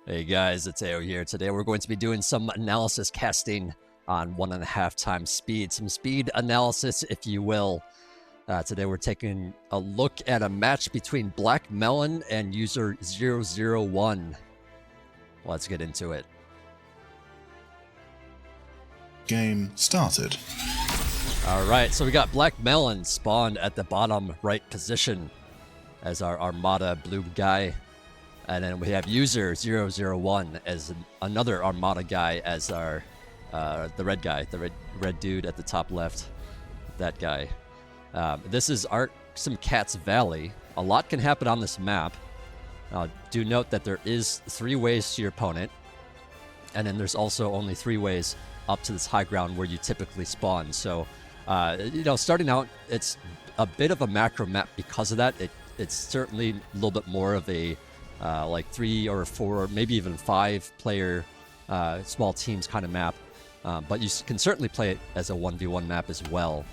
Hey guys, it's Zeteo here. Today we're going to be doing some analysis casting on 1.5 times speed. Some speed analysis, if you will. Today we're taking a look at a match between BlackMelon and user 001. Let's get into it. Game started. Alright, so we got BlackMelon spawned at the bottom right position as our Armada blue guy. And then we have user 001 as another Armada guy as our the red guy, the red dude at the top left, that guy. This is Archsimkats Valley. A lot can happen on this map. Do note that there is 3 ways to your opponent, and then there's also only 3 ways up to this high ground where you typically spawn. So, starting out, it's a bit of a macro map because of that. It's certainly a little bit more of a like 3 or 4, maybe even 5 player small teams kind of map. But you can certainly play it as a 1v1 map as well.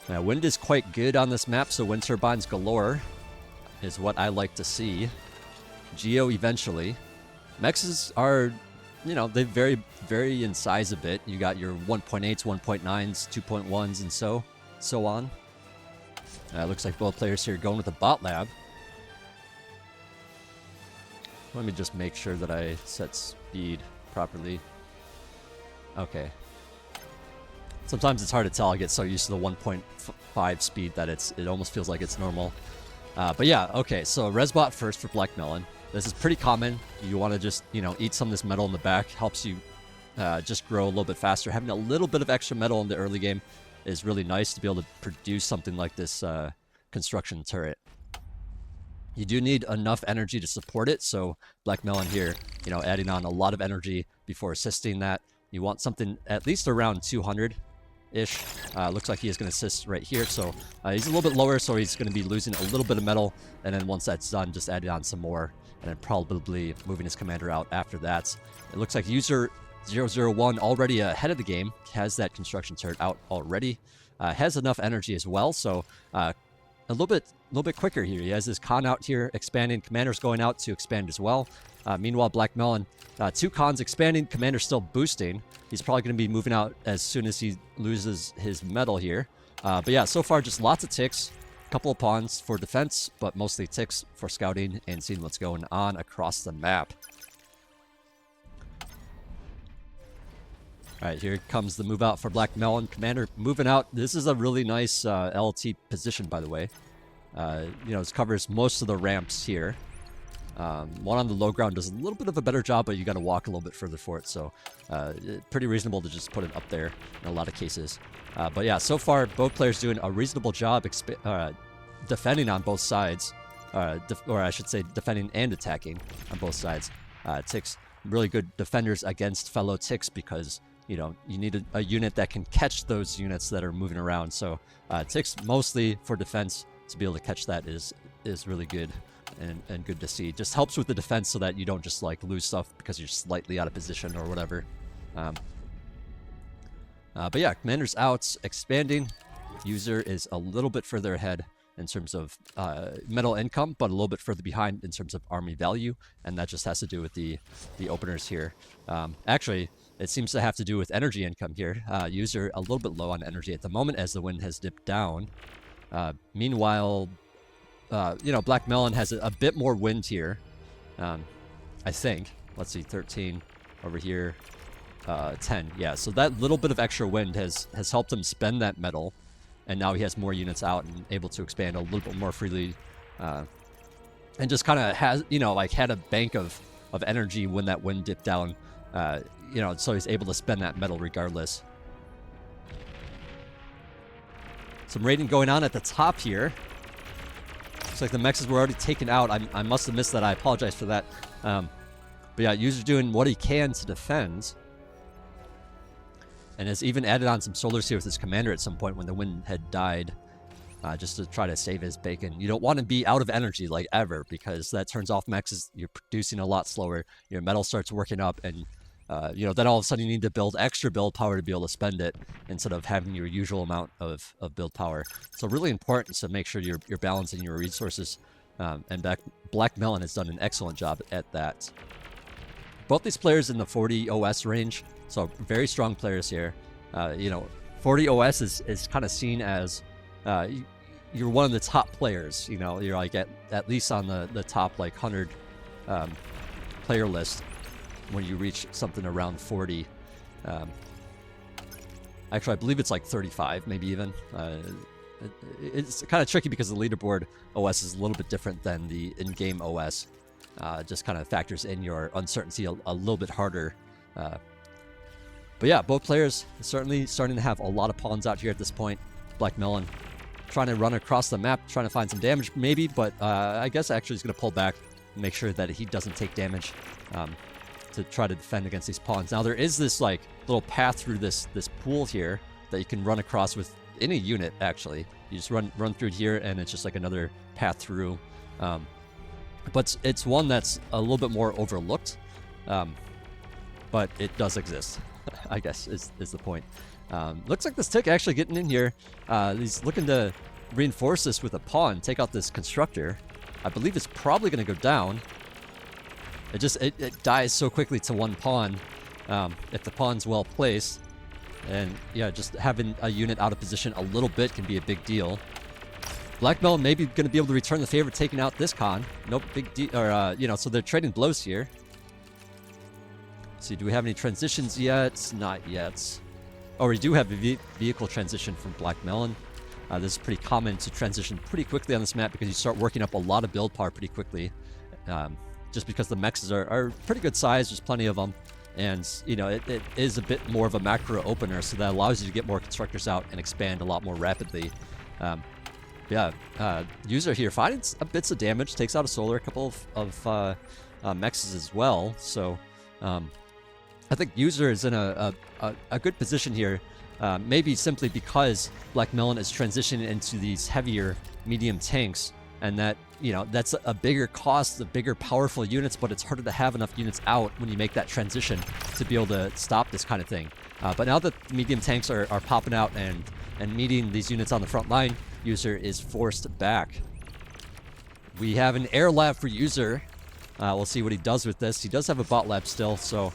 Now, wind is quite good on this map, so wind turbines galore is what I like to see. Geo eventually. Mexes are, they vary in size a bit. You got your 1.8s, 1.9s, 2.1s, and so on. Looks like both players here going with the bot lab. Let me just make sure that I set speed properly. Okay. Sometimes it's hard to tell. I get so used to the 1.5 speed that it almost feels like it's normal. But yeah, okay. So Resbot first for BlackMelon. This is pretty common. You want to just, eat some of this metal in the back. Helps you just grow a little bit faster. Having a little bit of extra metal in the early game is really nice to be able to produce something like this construction turret. You do need enough energy to support it, so BlackMelon here, adding on a lot of energy before assisting that. You want something at least around 200-ish. Looks like he is going to assist right here, so he's a little bit lower, so he's going to be losing a little bit of metal, and then once that's done, just adding on some more, and then probably moving his commander out after that. It looks like user 001 already ahead of the game, has that construction turret out already, has enough energy as well, so a little bit quicker here. He has his con out here expanding. Commander's going out to expand as well. Meanwhile, BlackMelon, 2 cons expanding. Commander's still boosting. He's probably going to be moving out as soon as he loses his metal here. But yeah, so far just lots of ticks. A couple of pawns for defense, but mostly ticks for scouting and seeing what's going on across the map. All right, here comes the move out for BlackMelon. Commander moving out. This is a really nice LT position, by the way. It covers most of the ramps here. One on the low ground does a little bit of a better job, but you got to walk a little bit further for it. So pretty reasonable to just put it up there in a lot of cases. But yeah, so far, both players doing a reasonable job defending on both sides. Or I should say defending and attacking on both sides. Ticks, really good defenders against fellow ticks because you need a unit that can catch those units that are moving around. So ticks mostly for defense, to be able to catch that is really good and good to see. Just helps with the defense so that you don't just like lose stuff because you're slightly out of position or whatever. But yeah, commander's out, expanding. User is a little bit further ahead in terms of metal income, but a little bit further behind in terms of army value, and that just has to do with the openers here. Actually, it seems to have to do with energy income here. User a little bit low on energy at the moment as the wind has dipped down. Meanwhile, BlackMelon has a bit more wind here. I think. Let's see, 13 over here, 10. Yeah, so that little bit of extra wind has helped him spend that metal, and now he has more units out and able to expand a little bit more freely, and just kind of has, had a bank of energy when that wind dipped down. So he's able to spend that metal regardless. Some raiding going on at the top here. Looks like the mexes were already taken out. I must have missed that. I apologize for that. But yeah, user doing what he can to defend. And has even added on some solars here with his commander at some point when the wind had died. Just to try to save his bacon. You don't want to be out of energy like ever, because that turns off mexes. You're producing a lot slower. Your metal starts working up, and then all of a sudden you need to build extra build power to be able to spend it instead of having your usual amount of build power. So really important to make sure you're balancing your resources. And BlackMelon has done an excellent job at that. Both these players in the 40 OS range, so very strong players here. 40 OS is kind of seen as you're one of the top players. You're like at least on the top like 100 player list when you reach something around 40. Actually, I believe it's like 35, maybe even. It's kind of tricky because the leaderboard OS is a little bit different than the in-game OS. Just kind of factors in your uncertainty a little bit harder. But yeah, both players certainly starting to have a lot of pawns out here at this point. BlackMelon trying to run across the map, trying to find some damage maybe, but I guess actually he's going to pull back and make sure that he doesn't take damage to try to defend against these pawns. Now there is this like little path through this pool here that you can run across with any unit actually. You just run through here and it's just like another path through. But it's one that's a little bit more overlooked, but it does exist, I guess is the point. Looks like this tick actually getting in here. He's looking to reinforce this with a pawn, take out this constructor. I believe it's probably going to go down. It dies so quickly to one pawn if the pawn's well placed. And yeah, just having a unit out of position a little bit can be a big deal. BlackMelon maybe going to be able to return the favor taking out this con. Nope, big deal. Or, so they're trading blows here. Let's see, do we have any transitions yet? Not yet. Oh, we do have a vehicle transition from BlackMelon. This is pretty common to transition pretty quickly on this map because you start working up a lot of build power pretty quickly. Just because the mechs are pretty good size, there's plenty of them. And, it is a bit more of a macro opener, so that allows you to get more constructors out and expand a lot more rapidly. User here finding bits of damage, takes out a solar, a couple of mechs as well. So I think User is in a good position here, maybe simply because BlackMelon is transitioning into these heavier medium tanks, and that that's a bigger cost, the bigger powerful units, but it's harder to have enough units out when you make that transition to be able to stop this kind of thing. But now that the medium tanks are popping out and meeting these units on the front line, User is forced back. We have an air lab for User. We'll see what he does with this. He does have a bot lab still, so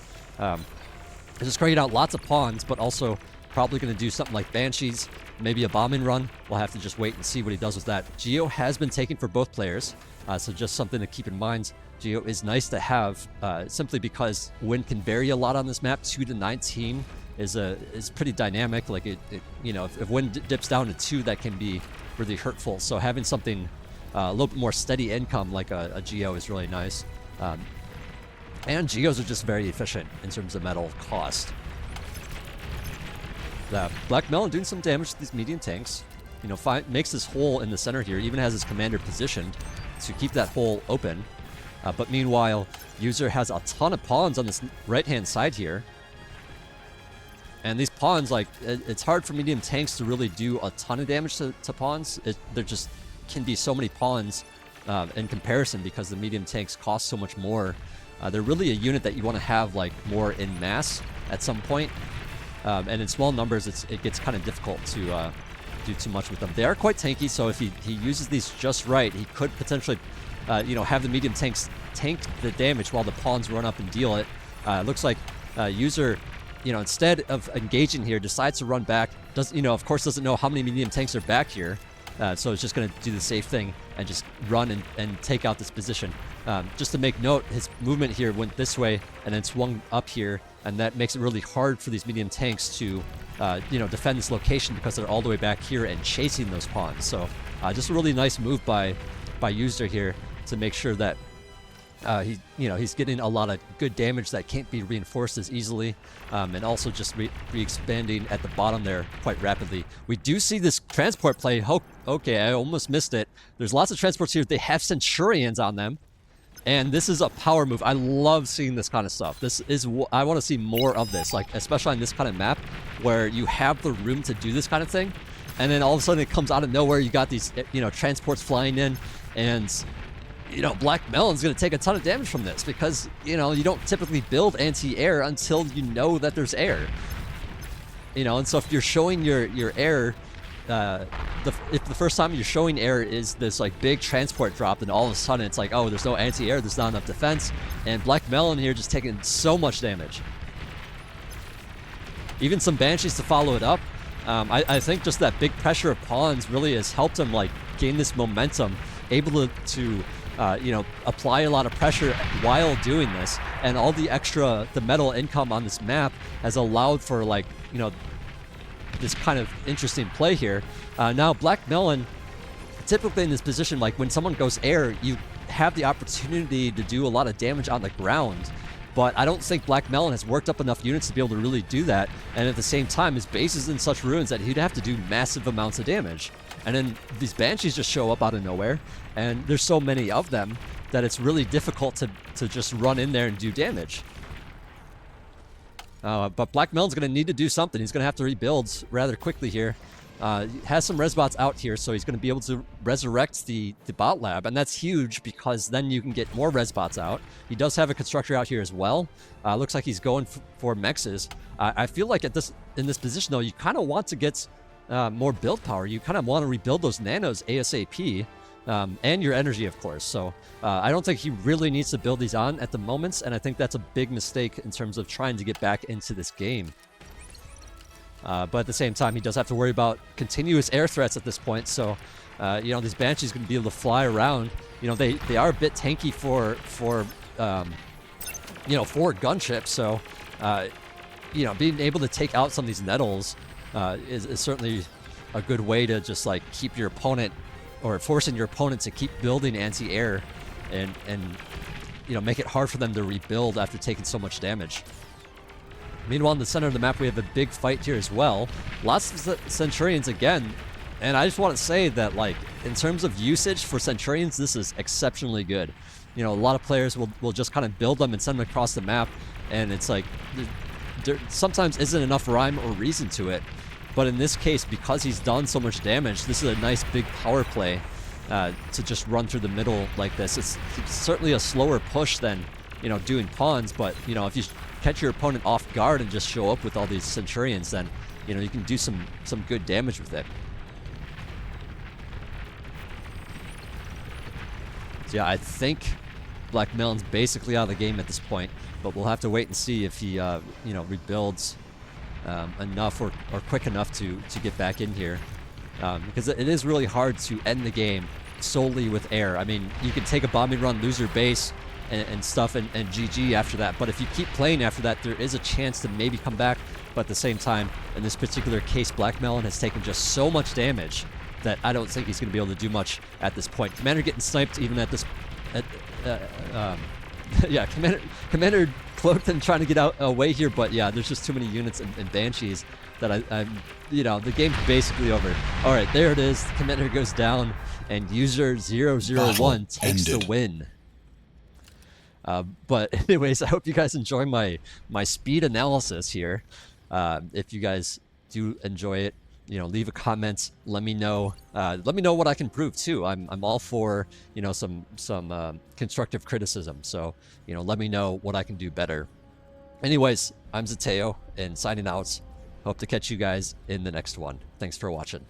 just cranking out lots of pawns, but also probably going to do something like Banshees, maybe a bombing run. We'll have to just wait and see what he does with that. Geo has been taken for both players, so just something to keep in mind. Geo is nice to have simply because wind can vary a lot on this map. 2 to 19 is pretty dynamic. Like if wind dips down to 2, that can be really hurtful. So having something a little bit more steady income like a Geo is really nice. And Geos are just very efficient in terms of metal cost. BlackMelon doing some damage to these medium tanks. Makes this hole in the center here, even has his commander positioned to keep that hole open. But meanwhile, User has a ton of pawns on this right-hand side here. And these pawns, it's hard for medium tanks to really do a ton of damage to pawns. There just can be so many pawns in comparison because the medium tanks cost so much more. They're really a unit that you want to have more in mass at some point. And in small numbers, it gets kind of difficult to do too much with them. They are quite tanky, so if he uses these just right, he could potentially, have the medium tanks tank the damage while the pawns run up and deal it. Looks like User, instead of engaging here, decides to run back. Of course, doesn't know how many medium tanks are back here. So it's just going to do the safe thing and just run and take out this position. Just to make note, his movement here went this way and then swung up here, and that makes it really hard for these medium tanks to, defend this location because they're all the way back here and chasing those pawns. So just a really nice move by User here to make sure that he's getting a lot of good damage that can't be reinforced as easily, and also just re-expanding at the bottom there quite rapidly. We do see this transport play. Okay, I almost missed it. There's lots of transports here. They have Centurions on them, and this is a power move. I love seeing this kind of stuff. I want to see more of this, especially on this kind of map where you have the room to do this kind of thing, and then all of a sudden it comes out of nowhere. You got these transports flying in, and BlackMelon's going to take a ton of damage from this because, you don't typically build anti-air until you know that there's air. And so if you're showing your air if the first time you're showing air is this like big transport drop, then all of a sudden it's like, oh, there's no anti-air, there's not enough defense, and BlackMelon here just taking so much damage. Even some Banshees to follow it up. I think just that big pressure of pawns really has helped him like gain this momentum, able to apply a lot of pressure while doing this, and all the metal income on this map has allowed for like, this kind of interesting play here. Now BlackMelon, typically in this position, like when someone goes air, you have the opportunity to do a lot of damage on the ground, but I don't think BlackMelon has worked up enough units to be able to really do that, and at the same time his base is in such ruins that he'd have to do massive amounts of damage. And then these Banshees just show up out of nowhere, and there's so many of them that it's really difficult to just run in there and do damage. But BlackMelon's going to need to do something. He's going to have to rebuild rather quickly here. He has some resbots out here, so he's going to be able to resurrect the bot lab, and that's huge because then you can get more resbots out. He does have a constructor out here as well. Looks like he's going for mexes. I feel like in this position, though, you kind of want to get more build power. You kind of want to rebuild those nanos ASAP, and your energy, of course. So I don't think he really needs to build these on at the moment, and I think that's a big mistake in terms of trying to get back into this game. But at the same time, he does have to worry about continuous air threats at this point. So, these Banshees going to be able to fly around. They are a bit tanky for gunships. So, being able to take out some of these nettles is certainly a good way to just like keep your opponent, or forcing your opponent to keep building anti-air, and make it hard for them to rebuild after taking so much damage. Meanwhile, in the center of the map, we have a big fight here as well. Lots of Centurions again, and I just want to say that, like, in terms of usage for Centurions, this is exceptionally good. A lot of players will just kind of build them and send them across the map, and it's like there sometimes isn't enough rhyme or reason to it. But in this case, because he's done so much damage, this is a nice big power play to just run through the middle like this. It's certainly a slower push than doing pawns, but if you catch your opponent off guard and just show up with all these Centurions, then you can do some good damage with it. So yeah, I think BlackMelon's basically out of the game at this point, but we'll have to wait and see if he rebuilds enough or quick enough to get back in here, because it is really hard to end the game solely with air. I mean, you can take a bombing run, lose your base and stuff, and GG after that, but if you keep playing after that, there is a chance to maybe come back. But at the same time, in this particular case, BlackMelon has taken just so much damage that I don't think he's going to be able to do much at this point. Commander getting sniped even at this yeah, Commander cloaked and trying to get away here, but yeah, there's just too many units and Banshees that I'm the game's basically over. All right, there it is. The Commander goes down, and user 001 takes the win. But anyways, I hope you guys enjoy my speed analysis here. If you guys do enjoy it, leave a comment. Let me know. Let me know what I can improve too. I'm all for some constructive criticism. So let me know what I can do better. Anyways, I'm Zeteo and signing out. Hope to catch you guys in the next one. Thanks for watching.